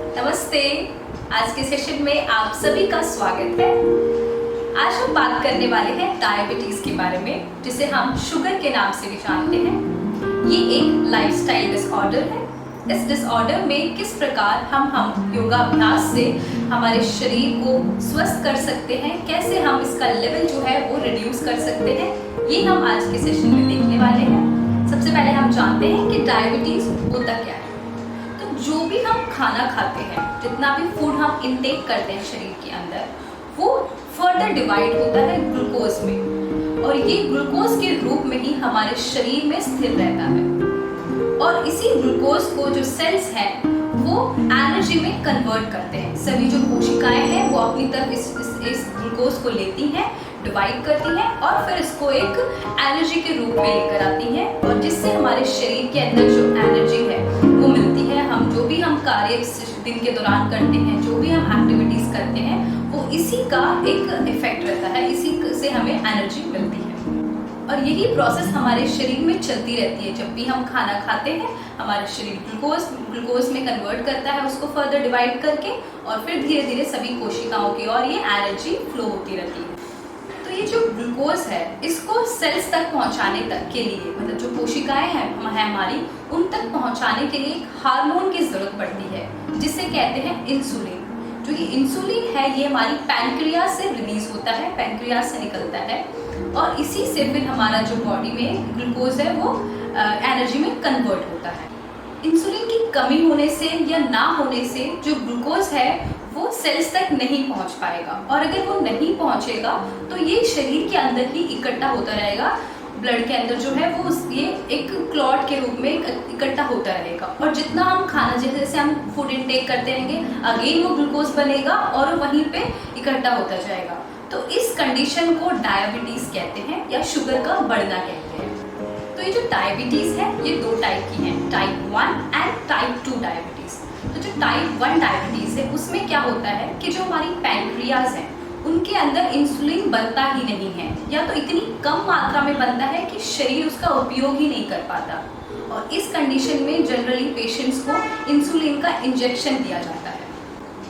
नमस्ते। आज के सेशन में आप सभी का स्वागत है। आज हम बात करने वाले हैं डायबिटीज के बारे में, जिसे हम शुगर के नाम से भी जानते हैं। ये एक लाइफस्टाइल डिसऑर्डर है। इस डिसऑर्डर में किस प्रकार हम योगाभ्यास से हमारे शरीर को स्वस्थ कर सकते हैं, कैसे हम इसका लेवल जो है वो रिड्यूस कर सकते हैं, ये हम आज के सेशन में देखने वाले हैं। सबसे पहले हम जानते हैं कि डायबिटीज होता क्या है। तो जो भी हम खाना खाते हैं, जितना भी फूड हम इनटेक करते हैं शरीर के अंदर, वो फर्दर डिवाइड होता है ग्लूकोज में, और ये ग्लूकोज के रूप में ही हमारे शरीर में स्थिर रहता है। और इसी ग्लूकोज को जो सेल्स हैं वो एनर्जी में कन्वर्ट करते हैं। सभी जो कोशिकाएं हैं वो अपनी तरफ इस ग्लूकोज को लेती हैं, डिवाइड करती हैं और फिर इसको एक एनर्जी के रूप में लेकर आती हैं, और जिससे हमारे शरीर के अंदर जो एनर्जी है वो मिलती है। हम कार्य दिन के दौरान करते हैं, जो भी हम एक्टिविटीज करते हैं, वो इसी का एक इफेक्ट रहता है, इसी से हमें एनर्जी मिलती है। और यही प्रोसेस हमारे शरीर में चलती रहती है। जब भी हम खाना खाते हैं, हमारा शरीर ग्लूकोज में कन्वर्ट करता है, उसको फर्दर डिवाइड करके, और फिर धीरे धीरे सभी कोशिकाओं की ओर ये एनर्जी फ्लो होती रहती है। तो ये जो ग्लूकोज है, इसको सेल्स तक पहुंचाने तक के लिए, मतलब जो कोशिकाएं हैं हमारी, उन तक पहुंचाने के लिए एक हार्मोन की जरूरत पड़ती है, जिसे कहते हैं इंसुलिन। जो ये इंसुलिन है, ये हमारी पैनक्रियाज से रिलीज होता है, पैनक्रियाज से निकलता है, और इसी से फिर हमारा जो बॉडी में ग्लूकोज है वो एनर्जी में कन्वर्ट होता है। इंसुलिन की कमी होने से या ना होने से जो ग्लूकोज है वो सेल्स तक नहीं पहुंच पाएगा, और अगर वो नहीं पहुंचेगा तो ये शरीर के अंदर ही इकट्ठा होता रहेगा। ब्लड के अंदर जो है वो ये एक क्लॉट के रूप में इकट्ठा होता रहेगा, और जितना हम खाना, जैसे हम फूड इनटेक करते रहेंगे, अगेन वो ग्लूकोज बनेगा और वहीं पे इकट्ठा होता जाएगा। तो इस कंडीशन को डायबिटीज कहते हैं, या शुगर का बढ़ना कहते हैं। तो ये जो डायबिटीज है ये दो टाइप की है, टाइप 1 एंड टाइप 2 डायबिटीज। तो जो टाइप 1 डायबिटीज है उसमें क्या होता है कि जो हमारी पैनक्रियाज है उनके अंदर इंसुलिन बनता ही नहीं है, या तो इतनी कम मात्रा में बनता है कि शरीर उसका उपयोग ही नहीं कर पाता। और इस कंडीशन में जनरली पेशेंट्स को इंसुलिन का इंजेक्शन दिया जाता है।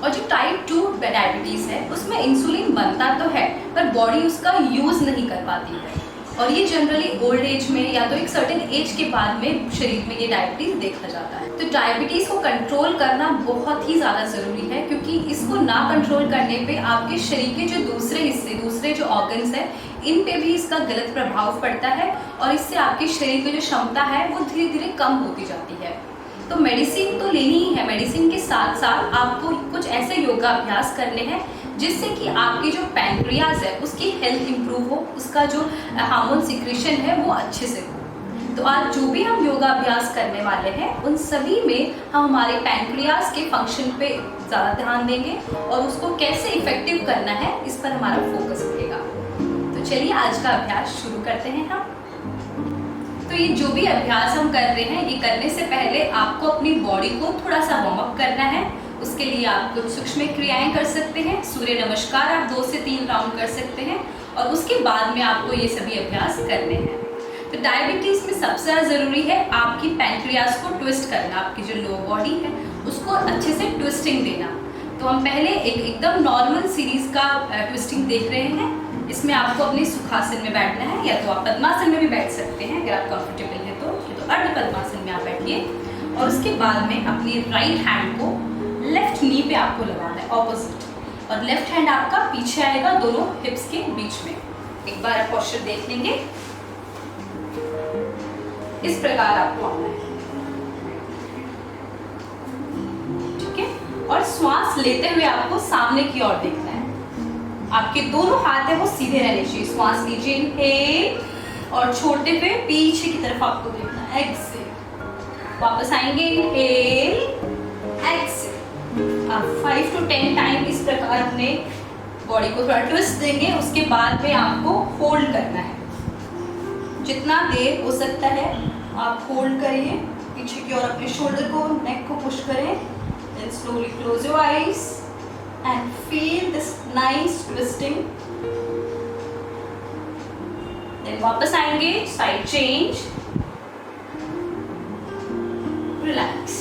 और जो टाइप 2 डायबिटीज है उसमें इंसुलिन बनता तो है, पर बॉडी उसका यूज नहीं कर पाती है, और ये जनरली ओल्ड एज में या तो एक सर्टेन एज के बाद में शरीर में ये डायबिटीज देखा जाता है। तो डायबिटीज को कंट्रोल करना बहुत ही ज़्यादा ज़रूरी है, क्योंकि इसको ना कंट्रोल करने पे आपके शरीर के जो दूसरे हिस्से, दूसरे जो ऑर्गन्स हैं, इन पे भी इसका गलत प्रभाव पड़ता है, और इससे आपके शरीर की जो क्षमता है वो धीरे धीरे कम होती जाती है। तो मेडिसिन तो लेनी ही है, मेडिसिन के साथ साथ आपको कुछ ऐसे योगाभ्यास करने हैं जिससे कि आपकी जो पैनक्रियाज है उसकी हेल्थ इंप्रूव हो, उसका जो हार्मोन सिक्रेशन है वो अच्छे से हो। तो आज जो भी हम योगाभ्यास करने वाले हैं उन सभी में हम हमारे पैनक्रियाज के फंक्शन पे ज़्यादा ध्यान देंगे, और उसको कैसे इफेक्टिव करना है इस पर हमारा फोकस रहेगा। तो चलिए आज का अभ्यास शुरू करते हैं हम। तो ये जो भी अभ्यास हम कर रहे हैं, ये करने से पहले आपको अपनी बॉडी को थोड़ा सा वार्म अप करना है। उसके लिए आप कुछ सूक्ष्म क्रियाएं कर सकते हैं। सूर्य नमस्कार आप 2 से 3 राउंड कर सकते हैं, और उसके बाद में आपको ये सभी अभ्यास करने हैं। तो डायबिटीज में सबसे ज़्यादा ज़रूरी है आपकी पैनक्रियाज को ट्विस्ट करना, आपकी जो लोअर बॉडी है उसको अच्छे से ट्विस्टिंग देना। तो हम पहले एकदम नॉर्मल सीरीज का ट्विस्टिंग देख रहे हैं। इसमें आपको अपने सुखासन में बैठना है, या तो आप पद्मासन में भी बैठ सकते हैं अगर आप कंफर्टेबल है तो अर्ध पद्मासन में आप बैठिए। और उसके बाद में अपनी राइट हैंड को लेफ्ट नी पे आपको लगाना है ऑपोजिट, और लेफ्ट हैंड आपका पीछे आएगा दोनों हिप्स के बीच में। एक बार आप पोस्चर देख लेंगे, इस प्रकार आपको आना है, ठीक है। और श्वास लेते हुए आपको सामने की ओर देखना है। आपके दोनों हाथ है वो सीधे रहने चाहिए। श्वास लीजिए, इनहेल, और छोड़ते हुए पीछे की तरफ आपको देखना है, एक्सेल। वापस आएंगे, इनहेल, एक्सेल। आप 5 to 10 टाइम इस प्रकार अपने बॉडी को थोड़ा ट्विस्ट देंगे। उसके बाद में आपको होल्ड करना है, जितना देर हो सकता है आप होल्ड करिए। पीछे की ओर अपने शोल्डर को, नेक को पुश करें। Then slowly close your eyes and feel this nice twisting. Then वापस आएंगे, side change, relax।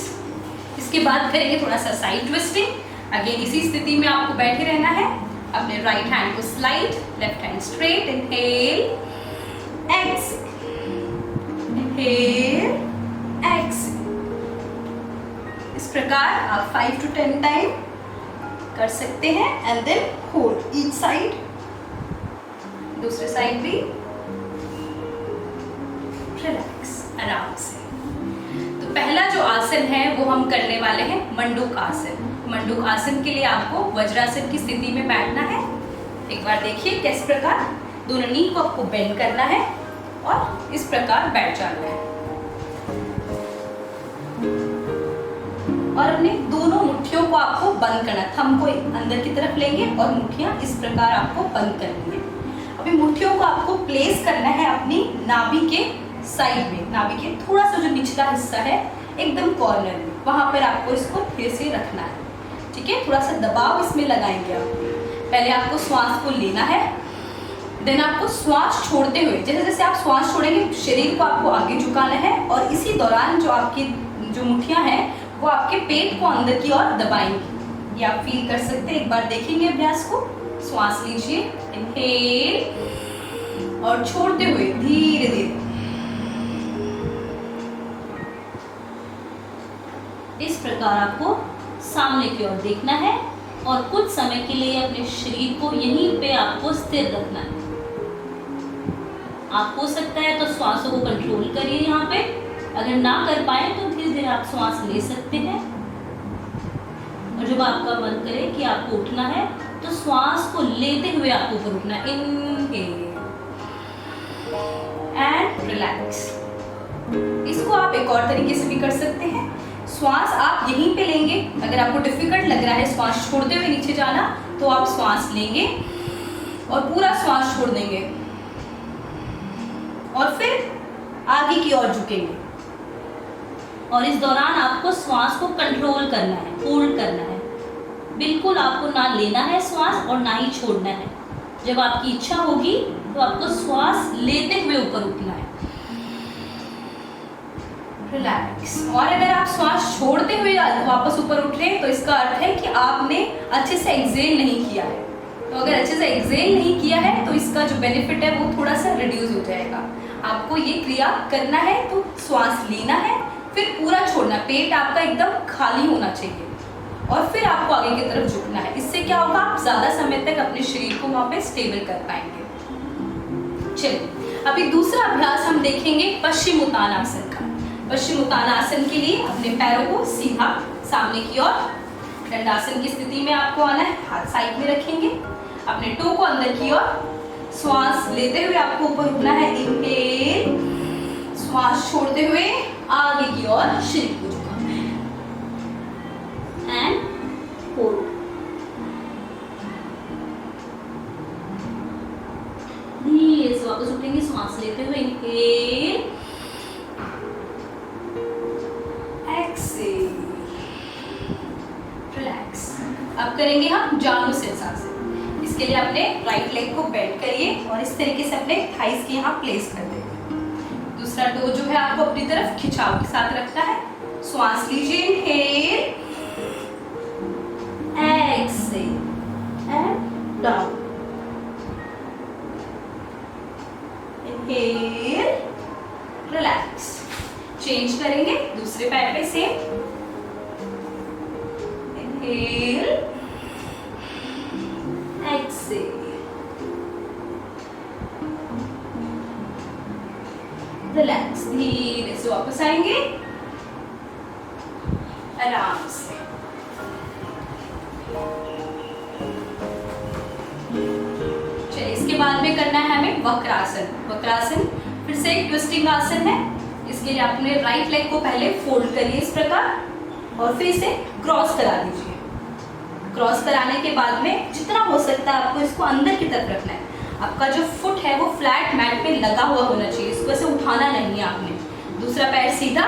इस उसके बाद करेंगे थोड़ा सा साइड ट्विस्टिंग। अगेन इसी स्थिति में आपको बैठे रहना है। अपने राइट हैंड को slide, left hand straight, inhale, exhale, inhale, exhale. इस प्रकार आप 5 to 10 टाइम कर सकते हैं and then hold each side, दूसरे साइड भी। रिलैक्स आराम से। तो पहला जो आसन है वो हम करने वाले हैं मंडूक आसन। मंडूक आसन के लिए आपको वज्रासन की स्थिति में बैठना है। एक बार देखिए किस प्रकार दोनों नी को आपको बेंड करना है और इस प्रकार बैठ जाना है और अपने दोनों मुट्ठियों को आपको बंद करना है। थंब को अंदर की तरफ लेंगे और मुट्ठियां इस प्रकार आपको बंद करनी है। अभी मुट्ठियों को आपको प्लेस करना है अपनी नाभि के साइड में, नाभि के थोड़ा सा जो निचला हिस्सा है एकदम कॉर्नर में, वहां पर आपको इसको फिर से रखना है। ठीक है, थोड़ा सा दबाव इसमें लगाएंगे आप। पहले आपको श्वास को लेना है, देन आपको श्वास छोड़ते हुए, जैसे जैसे आप श्वास छोड़ेंगे शरीर को आपको आगे झुकाना है और इसी दौरान जो आपकी जो मुट्ठियां हैं वो आपके पेट को अंदर की ओर दबाएंगी। ये आप फील कर सकते हैं। एक बार देखेंगे अभ्यास को। श्वास लीजिए, इनहेल और छोड़ते हुए धीरे धीरे। इस प्रकार आपको सामने की ओर देखना है और कुछ समय के लिए अपने शरीर को यहीं पे आपको स्थिर रखना है। आप हो सकता है तो श्वासों को कंट्रोल करिए यहाँ पे। अगर ना कर पाए तो धीरे धीरे आप श्वास ले सकते हैं और जब आपका मन करे कि आपको उठना है तो श्वास को लेते हुए आपको ऊपर उठना है। Inhale and relax. इसको आप एक और तरीके से भी कर सकते हैं। श्वास आप यहीं पे लेंगे। अगर आपको डिफिकल्ट लग रहा है श्वास छोड़ते हुए नीचे जाना तो आप श्वास लेंगे और पूरा श्वास छोड़ देंगे और फिर आगे की ओर झुकेंगे और इस दौरान आपको श्वास को कंट्रोल करना है, होल्ड करना है। बिल्कुल आपको ना लेना है श्वास और ना ही छोड़ना है। जब आपकी इच्छा होगी तो आपको श्वास लेते हुए ऊपर उठना है। रिलैक्स। और अगर आप श्वास छोड़ते हुए वापस ऊपर उठ रहे हैं तो इसका अर्थ है कि आपने अच्छे से एक्सहेल नहीं किया है। तो अगर अच्छे से एक्सहेल नहीं किया है तो इसका जो बेनिफिट है वो थोड़ा सा रिड्यूस हो जाएगा। आपको ये क्रिया करना है तो श्वास लेना है, फिर पूरा छोड़ना। पेट आपका एकदम खाली होना चाहिए और फिर आपको आगे की तरफ झुकना है। इससे क्या होगा, आप ज्यादा समय तक अपने शरीर को वहां पे स्टेबल कर पाएंगे। चलिए अभी दूसरा अभ्यास हम देखेंगे पश्चिम उत्तानासन का। पश्चिम उत्तानासन के लिए अपने पैरों को सीधा सामने की ओर दंडासन की स्थिति में आपको आना है। हाथ साइड में रखेंगे, अपने टो को अंदर की ओर, श्वास लेते हुए आपको ऊपर उठना है। इनहेल, श्वास छोड़ते हुए आगे की ओर शरीर को झुकाना है एंड होल्ड। धीरे से वापस उठेंगे, श्वास लेते हुए इनहेल, एक्सहेल, रिलैक्स। अब करेंगे हम जानु शीर्षासन। इसके लिए अपने राइट लेग को बेंड करिए और इस तरीके से अपने थाइस के यहाँ प्लेस कर देंगे। दूसरा टो जो है आपको अपनी तरफ खिंचाव के साथ रखना है। श्वास लीजिए, inhale, exhale and down, inhale, relax. Change करेंगे दूसरे पैर पे सेम, इनहेल, एक्सहेल, रिलैक्स। धीरे से वापस आएंगे आराम से। चलिए इसके बाद में करना है हमें वक्रासन। वक्रासन फिर से एक ट्विस्टिंग आसन है। इसके लिए अपने राइट लेग को पहले फोल्ड करिए इस प्रकार और फिर इसे क्रॉस करा दीजिए। क्रॉस कराने के बाद में जितना हो सकता है आपको इसको अंदर की तरफ रखना है। आपका जो फुट है वो फ्लैट मैट पे लगा हुआ होना चाहिए, इसको ऐसे उठाना नहीं है आपने। दूसरा पैर सीधा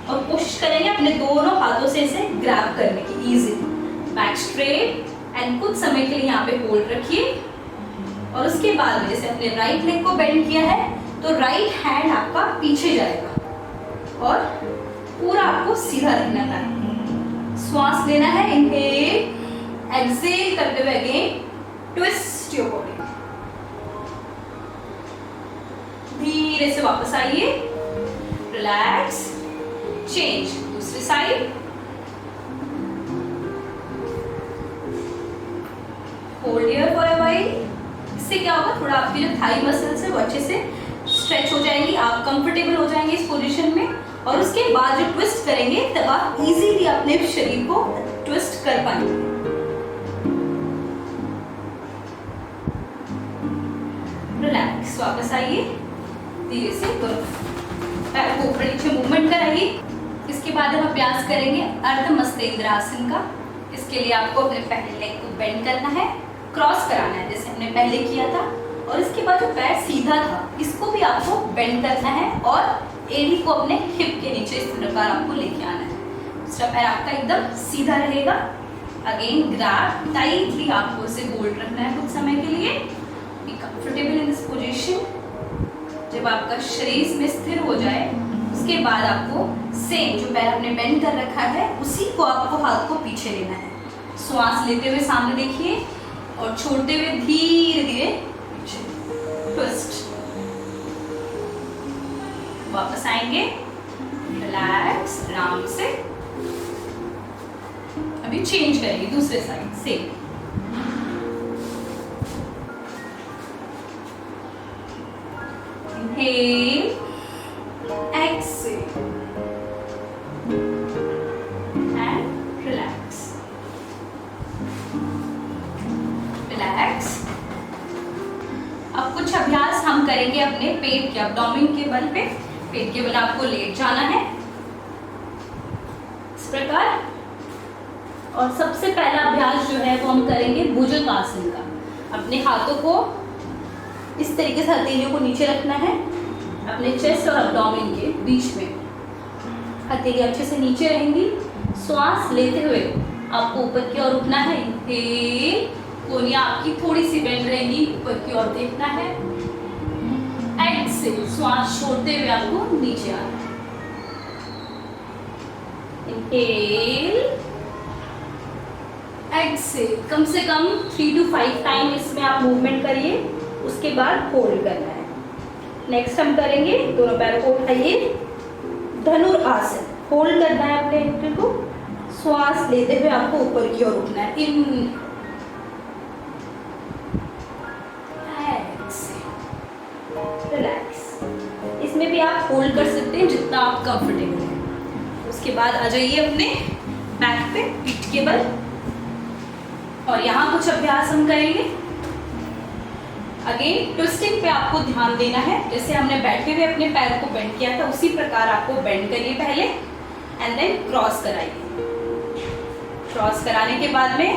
और कोशिश करेंगे अपने दोनों हाथों से इसे ग्रैब करने की, इजी। बैक स्ट्रेट एंड कुछ समय के लिए यहाँ पे होल्ड रखिए और उसके बाद में जैसे अपने राइट लेग को बेंड किया है तो राइट हैंड आपका पीछे जाएगा और पूरा आपको सीधा रखना है। श्वास लेना है, इनहेल, एक्सेल करते हुए अगेन ट्विस्ट योर बॉडी। धीरे से वापस आइए, रिलैक्स, चेंज, दूसरी side, hold here for a while. इससे क्या होगा, थोड़ा आपकी जो थाई मसल्स है वो अच्छे से स्ट्रेच हो जाएंगी, आप कंफर्टेबल हो जाएंगे इस पोजीशन में, और उसके बाद जो ट्विस्ट करेंगे तब आप इजीली अपने शरीर को ट्विस्ट कर पाएंगे। रिलैक्स, वापस आइए, धीरे से पैर को ऊपर नीचे मूवमेंट कराइए। इसके बाद हम अभ्यास करेंगे अर्ध मस्तेंद्रासन का। इसके लिए आपको अपने पहले लेग को बेंड करना है, क्रॉस कराना है जैसे हमने पहले किया था, और इसके बाद जो पैर सीधा था इसको भी आपको बेंड करना है और एड़ी को अपने हिप के नीचे इस प्रकार आपको लेके आना है। दूसरा पैर आपका एकदम सीधा रहेगा। अगेन ग्रैब टाइटली, आपको इसे होल्ड रखना है कुछ समय के लिए। Be comfortable in this position. जब आपका शरीर इसमें स्थिर हो जाए उसके बाद आपको सेम जो पैर आपने बेंड कर रखा है उसी को आपको हाथ को पीछे लेना है। श्वास लेते हुए सामने देखिए और छोड़ते हुए धीरे धीरे पीछे, ट्विस्ट। वापस आएंगे, रिलैक्स, आराम से। अभी चेंज करेंगे दूसरे साइड से। Inhale, exhale and relax, relax. अब कुछ अभ्यास हम करेंगे अपने पेट के, एब्डोमेन के बल पे। पेट के बल आपको लेट जाना है इस प्रकार। और सबसे पहला अभ्यास जो है वो हम करेंगे भुजंगासन का। अपने हाथों को इस तरीके से हथेलियों को नीचे रखना है अपने चेस्ट और एब्डोमेन के बीच में। हथेली अच्छे से नीचे रहेंगी। श्वास लेते हुए आपको ऊपर की ओर उठना है। इनहेल, कोहनियां आपकी थोड़ी सी बेंड रहेंगी, ऊपर की ओर देखना है। एक्सेल, श्वास छोड़ते हुए आपको नीचे आना है। इनहेल, एक्सेल, कम से कम 3 to 5 टाइम इसमें आप मूवमेंट करिए, उसके बाद होल्ड करना है। नेक्स्ट हम करेंगे, दोनों पैरों को उठाइए, धनुरासन। होल्ड करना है अपने एंकल को। श्वास लेते हुए आपको ऊपर की ओर उठना है। इन, रिलैक्स। इसमें भी आप होल्ड कर सकते हैं जितना आप कंफर्टेबल हैं। उसके बाद आ जाइए अपने बैक पे, पीठ के बल, और यहाँ कुछ अभ्यास हम करेंगे। अगेन ट्विस्टिंग पे आपको ध्यान देना है। जैसे हमने बैठे हुए अपने पैर को बेंड किया था उसी प्रकार आपको बेंड करिए पहले, एंड देन क्रॉस कराइए। क्रॉस कराने के बाद में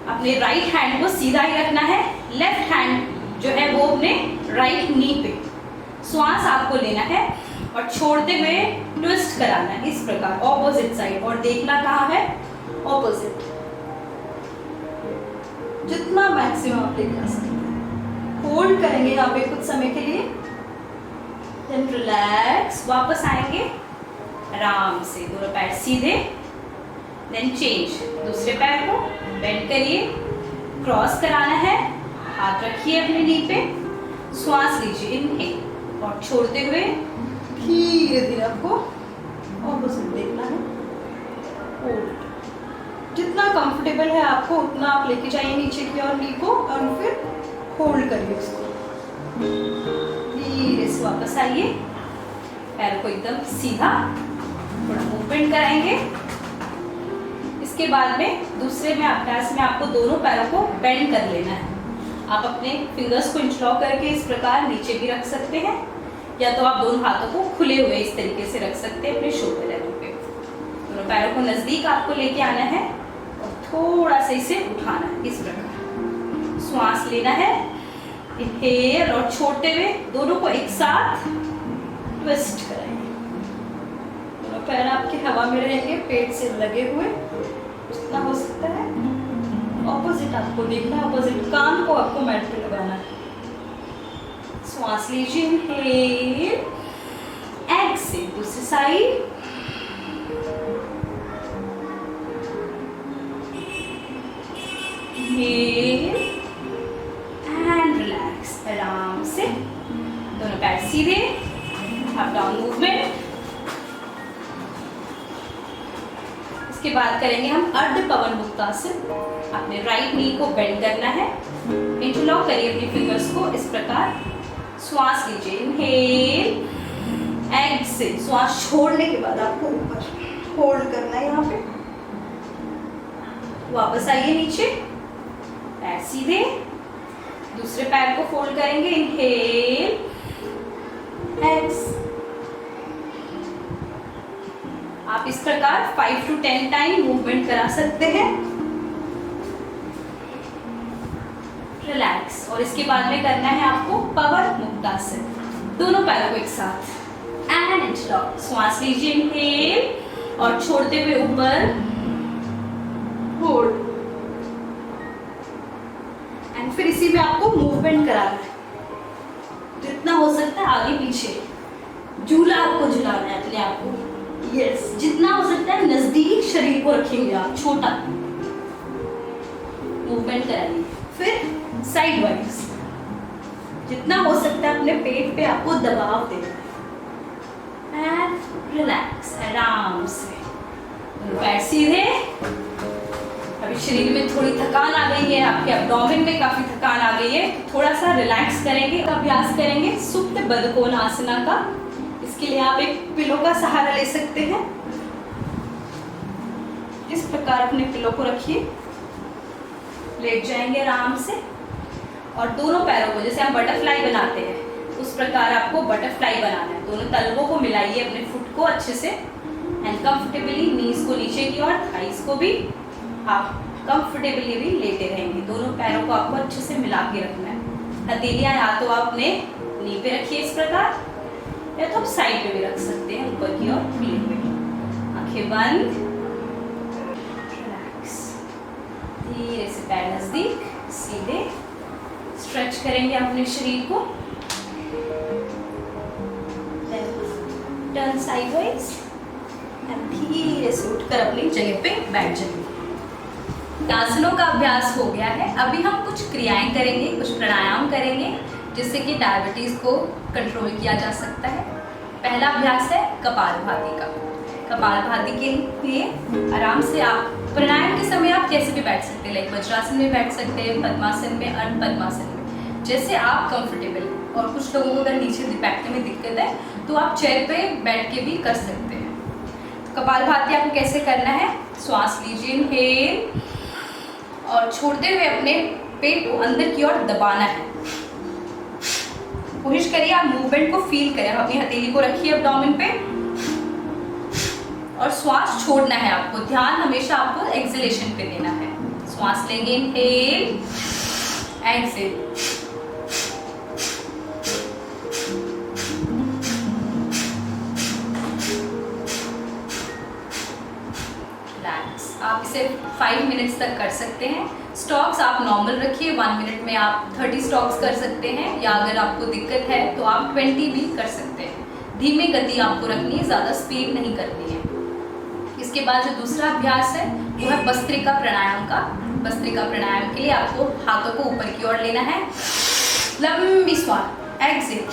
अपने राइट हैंड को सीधा ही रखना है। लेफ्ट हैंड जो है वो अपने राइट नी पे। श्वास आपको लेना है और छोड़ते हुए ट्विस्ट कराना है इस प्रकार, ऑपोजिट साइड, और देखना कहाँ है, ऑपोजिट। जितना मैक्सिमम आप ले जा सकते हैं। होल्ड करेंगे यहाँ पे कुछ समय के लिए, देन रिलैक्स। वापस आएंगे आराम से, दोनों पैर सीधे, देन चेंज। दूसरे पैर को बेंड करिए, क्रॉस कराना है, हाथ रखिए अपने नी पे, श्वास लीजिए, इनहेल, और छोड़ते हुए धीरे धीरे आपको ऑपोजिट देखना है। होल्ड, जितना कंफर्टेबल है आपको उतना आप लेके जाइए नीचे की और नी को, और फिर होल्ड करिए उसको। धीरे से वापस आइए, पैर को एकदम सीधा, थोड़ा मूवमेंट कराएंगे। इसके बाद में दूसरे में अभ्यास में आपको दोनों पैरों को बेंड कर लेना है। आप अपने फिंगर्स को इंटरलॉक करके इस प्रकार नीचे भी रख सकते हैं, या तो आप दोनों हाथों को खुले हुए इस तरीके से रख सकते हैं अपने शोल्डर लेवल पे। दोनों पैरों को नजदीक आपको लेके आना है और थोड़ा सा इसे उठाना है इस प्रकार। श्वास लेना है, इनहेल, और छोड़ते हुए दोनों को एक साथ ट्विस्ट कराएंगे। दोनों पैर आपके हवा में रहेंगे, पेट से लगे हुए, जितना हो सकता है। ऑपोजिट आपको देखना है, ऑपोजिट कान को आपको मैट पे लगाना है। श्वास लीजिए, इनहेल, एक्सेल, दूसरी साइड, इनहेल एंड रिलैक्स। आराम से दोनों पैर सीधे, अप डाउन मूवमेंट। इसके बाद करेंगे हम अर्ध पवन मुक्तासन। अपने राइट नी को बेंड करना है, इंटरलॉक करिए अपनी फिंगर्स को इस प्रकार। श्वास लीजिए, इनहेल, एक्सेल। श्वास छोड़ने के बाद आपको ऊपर होल्ड करना है यहाँ पे। वापस आइए नीचे, पैर सीधे, दूसरे पैर को फोल्ड करेंगे, इनहेल, एक्सेल। आप इस प्रकार 5 to 10 टाइम मूवमेंट करा सकते हैं। रिलैक्स। और इसके बाद में करना है आपको पवन मुक्तासन, दोनों पैरों को एक साथ एंड इंटरलॉक। श्वास लीजिए, इनहेल, और छोड़ते हुए ऊपर, होल्ड, एंड फिर इसी में आपको मूवमेंट कराना है, जितना हो सकता है आगे पीछे। झूला आपको झुलाना है अपने आप को, यस, जितना हो सकता है नजदीक शरीर को रखेंगे आप, छोटा मूवमेंट कराइए। फिर साइड वाइज, जितना हो सकता है अपने पेट पे आपको दबाव देना है एंड रिलैक्स। आराम से पैर सीधे। अभी शरीर में थोड़ी थकान आ गई है, आपके एब्डोमेन में काफी थकान आ गई है, थोड़ा सा रिलैक्स करेंगे। अभ्यास करेंगे सुप्त बदकोण आसना का। इसके लिए आप एक पिलो का सहारा ले सकते हैं। इस प्रकार अपने पिलो को रखिए, लेट जाएंगे आराम से, और दोनों पैरों को जैसे हम बटरफ्लाई बनाते हैं उस प्रकार आपको बटरफ्लाई बनाना है। दोनों तलवों को मिलाइए अपने फुट को अच्छे से एंड कंफर्टेबली, नीज को नीचे की और थाइस को भी आप कंफर्टेबली भी लेटे रहेंगे। दोनों पैरों को आपको अच्छे से मिला के रखना है। हथेलियां या तो आप अपने नी पे रखिए इस प्रकार, या तो आप साइड पे भी रख सकते हैं, ऊपर की ओर खुले हुए। आंखें बंद, रिलैक्स। धीरे से पैर नजदीक, सीधे स्ट्रेच करेंगे अपने शरीर को, टर्न साइडवाइज, धीरे से उठकर अपनी जगह पे बैठ जाएंगे। आसनों का अभ्यास हो गया है। अभी हम कुछ क्रियाएं करेंगे, कुछ प्राणायाम करेंगे, जिससे कि डायबिटीज को कंट्रोल किया जा सकता है। पहला अभ्यास है कपालभाति का। कपालभाति के लिए आराम से आप प्राणायाम के समय आप कैसे भी बैठ सकते हैं, लाइक वज्रासन में बैठ सकते हैं, पद्मासन में, अर्ध पद्मासन में, जैसे आप कंफर्टेबल हैं। और कुछ लोगों को अगर नीचे बैठने में दिक्कत है तो आप चेयर पे बैठ के भी कर सकते हैं। तो कपालभाति आपको कैसे करना है, श्वास लीजिए, इनहेल, और छोड़ते हुए अपने पेट को अंदर की ओर दबाना है। कोशिश करिए आप मूवमेंट को फील करें। अपनी हथेली को रखिए एब्डोमेन पे, और श्वास छोड़ना है आपको। ध्यान हमेशा आपको एक्सहेलेशन पे देना है। श्वास लेंगे, इनहेल, एक्सहेल। आप इसे 5 मिनट्स तक कर सकते हैं। स्टॉक्स आप नॉर्मल रखिए, 1 मिनट में आप 30 स्टॉक्स कर सकते हैं, या अगर आपको दिक्कत है तो आप 20 भी कर सकते हैं। धीमी गति आपको रखनी है, ज़्यादा स्पीड नहीं करनी है। इसके बाद जो दूसरा अभ्यास है वो है भस्त्रिका प्राणायाम का। भस्त्रिका प्राणायाम के लिए आपको हाथों को ऊपर की ओर लेना है, लंबी श्वास, एक्सहेल,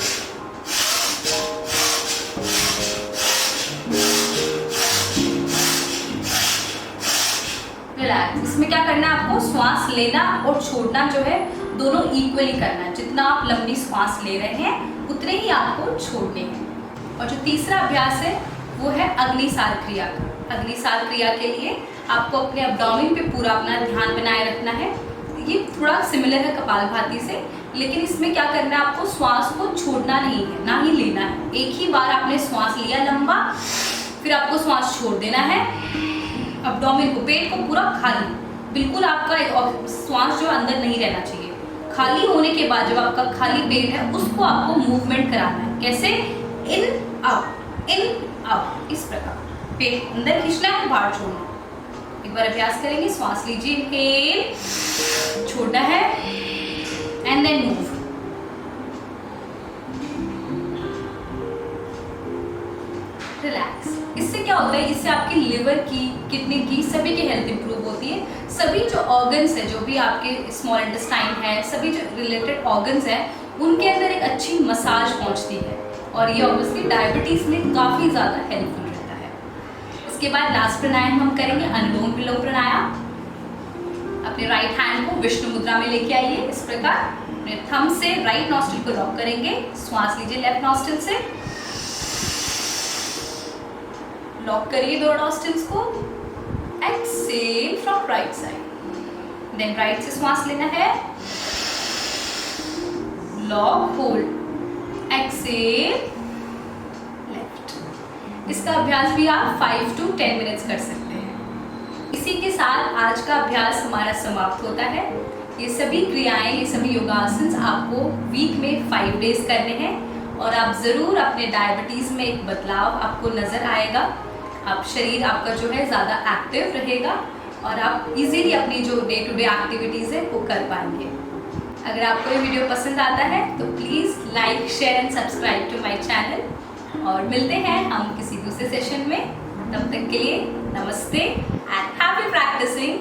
रिलैक्स। इसमें क्या करना है आपको, श्वास लेना और छोड़ना जो है दोनों इक्वली करना है। जितना आप लंबी श्वास ले रहे हैं उतने ही आपको छोड़ने हैं। और जो तीसरा अभ्यास है वो है अग्निसार क्रिया का। अग्निसार क्रिया के लिए आपको अपने एब्डोमेन पे पूरा अपना ध्यान बनाए रखना है। ये थोड़ा सिमिलर है कपालभाति से, लेकिन इसमें क्या करना है आपको, श्वास को छोड़ना नहीं है, ना ही लेना है। एक ही बार आपने श्वास लिया लंबा, फिर आपको श्वास छोड़ देना है। एब्डोमेन को, पेट को पूरा खाली, बिल्कुल आपका श्वास जो अंदर नहीं रहना चाहिए। खाली होने के बाद जब आपका खाली पेट है उसको आपको मूवमेंट कराना है। कैसे, इन अप, इस प्रकार पेट अंदर खींचना है, बाहर छोड़ना। एक बार अभ्यास करेंगे, श्वास लीजिए, इनहेल, छोड़ना है एंड देन मूव। रिलैक्स। इससे क्या होता है, इससे आपकी लिवर की, किडनी की, सभी की हेल्थ इंप्रूव होती है। सभी जो ऑर्गन्स है, जो भी आपके स्मॉल इंटेस्टाइन है, सभी जो रिलेटेड ऑर्गन्स हैं उनके अंदर एक अच्छी मसाज पहुंचती है और ये ऑब्वियसली डायबिटीज़ में काफ़ी ज़्यादा हेल्पफुल रहता है। इसके बाद लास्ट प्राणायाम हम करेंगे अनुलोम विलोम प्राणायाम। अपने राइट हैंड को विष्णु मुद्रा में लेके आइए। इस प्रकार अपने थंब से राइट नॉस्ट्रिल को लॉक करेंगे। श्वास लीजिए लेफ्ट नॉस्ट्रिल से, लॉक करिए दोनों नॉस्ट्रिल्स को। Exhale from right side, then right से श्वास लेना है, लॉक होल्ड, एक्सेल लेफ्ट। इसका अभ्यास भी आप 5 to 10 मिनट्स कर सकते हैं। इसी के साथ आज का अभ्यास हमारा समाप्त होता है। ये सभी क्रियाएं, ये सभी योगासन आपको वीक में 5 डेज करने हैं और आप ज़रूर अपने डायबिटीज़ में एक बदलाव आपको नज़र आएगा। आप शरीर आपका जो है ज़्यादा एक्टिव रहेगा और आप इजीली अपनी जो डे टू डे एक्टिविटीज़ है वो कर पाएंगे। अगर आपको ये वीडियो पसंद आता है तो please like, share and subscribe to my channel और मिलते हैं हम किसी दूसरे सेशन में। तब तक के लिए नमस्ते एंड हैप्पी प्रैक्टिसिंग।